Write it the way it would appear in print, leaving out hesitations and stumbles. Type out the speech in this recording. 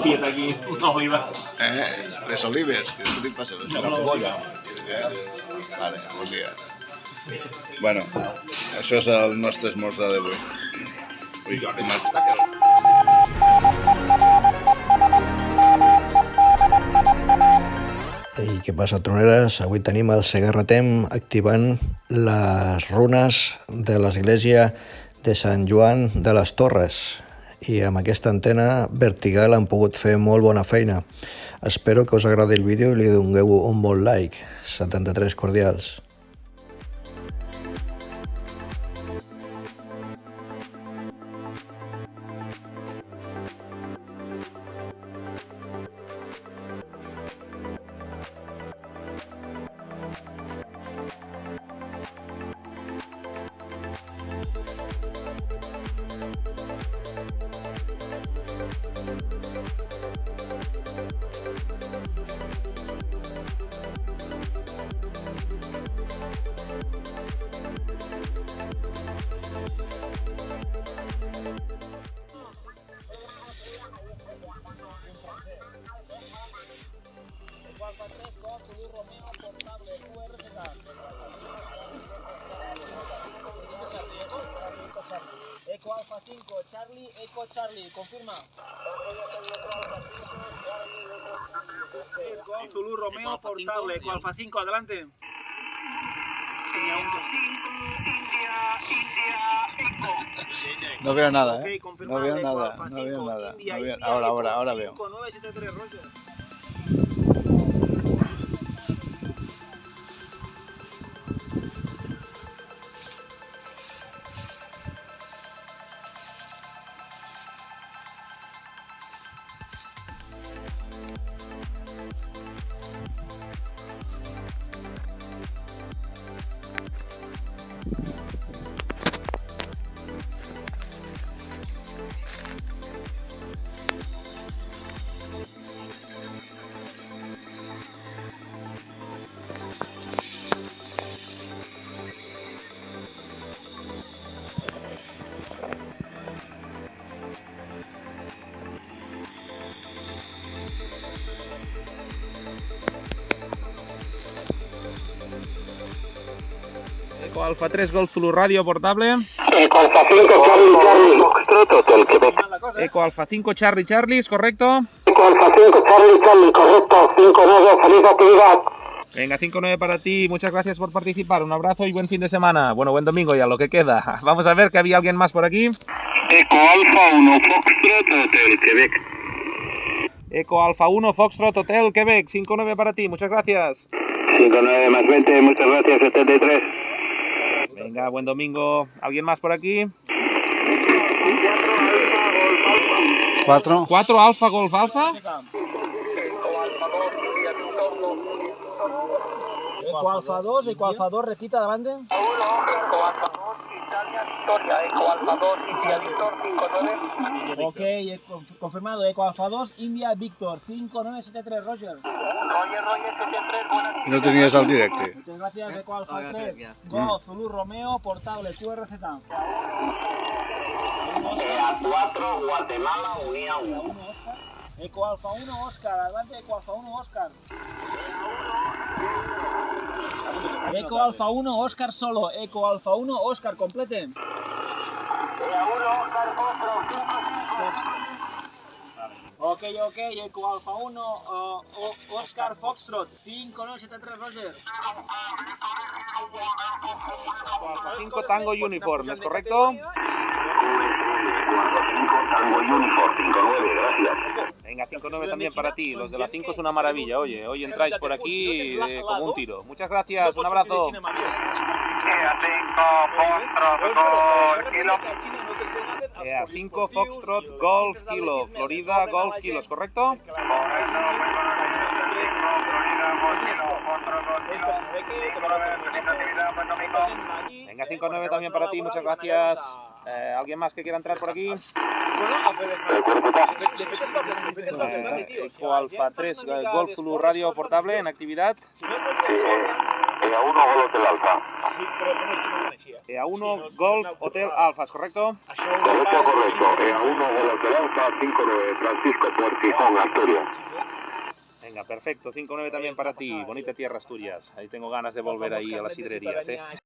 Pieta aquí, una oliva. Les olives, que això t'hi passa. La cebolla. Vale, bon dia. Bueno, això és el nostre esmorzar d'avui. Ui, I què passa, troneres? Avui tenim el Segarratem activant les runes de l'església de Sant Joan de les Torres. I amb aquesta antena vertical han pogut fer molt bona feina. Espero que us agradi el vídeo i li dongueu un bon like. 73 cordials. Eco Alfa 5, Charlie, Eco Charlie, confirma. Eco Zulu Romeo Portable, Eco Alfa 5, adelante. No veo nada, Ok, no confirmado, veo Eco nada, Alfa no 5, veo nada. India, No veo... India, Ahora Eco veo. 5973, Roger. Eco Alfa 3, Golf Zulu Radio Portable. Eco Alfa 5, Charlie, Charlie, Foxtrot, Hotel Quebec. Eco Alfa 5, Charlie, Charlie, ¿es correcto? Eco Alfa 5, Charlie, Charlie, correcto, 5-9, feliz actividad. Venga, 5-9 para ti, muchas gracias por participar, un abrazo y buen fin de semana. Bueno, buen domingo ya, lo que queda. Vamos a ver que había alguien más por aquí. Eco Alfa 1, Foxtrot, Hotel Quebec. Eco Alfa 1, Foxtrot, Hotel Quebec, 5-9 para ti, muchas gracias. 5-9 más 20, muchas gracias, 73. Venga, buen domingo. ¿Alguien más por aquí? 4. 4 Alfa, Golf Alfa. Eco Alfa 2, Eco Alfa 2, repita, adelante. Eco Alfa 2, Italia, Victoria, Eco Alfa 2, India, Victor, 5-9. Ok, confirmado, Eco Alfa 2, India, Victor, 5973, Roger. Roger, 73, buenas. No tenías al directe. Muchas gracias, Eco Alfa 3, Go, Zulu Romeo, portable, QRZ. A4, Guatemala, unía 1. Eco Alfa 1, Oscar, adelante, Eco Alfa 1, Oscar. Eco Alfa 1, Oscar solo, Eco Alfa 1, Oscar, complete. A1, Oscar, Foxtrot, 5-5. Ok, Eco Alfa 1, Oscar Foxtrot, 5973, Roger. Eco Alfa 5, Tango Uniform, ¿es correcto? Tango Uniform, 5-9, gracias. Venga, 5-9 también para ti, los de la 5 es una maravilla, oye, hoy entráis por aquí como un tiro. Muchas gracias, un abrazo. 5, Foxtrot, Kilo. A 5 Foxtrot Golf Kilo, Florida Golf Kilo, ¿es correcto? Venga, 5-9 también para ti, muchas gracias. ¿Alguien más que quiera entrar por aquí? Eco Alfa 3, Golf Zulu Radio portable en actividad. EA1 Golf Hotel Alfa. EA1 Golf Hotel Alfa, ¿correcto? Correcto, correcto. EA1 Golf Hotel Alfa, 59 Francisco por Gijón, Asturias. Venga, perfecto. 5-9 también para ti. Bonita tierra, Asturias. Ahí tengo ganas de volver ahí a las sidrerías, ¿eh?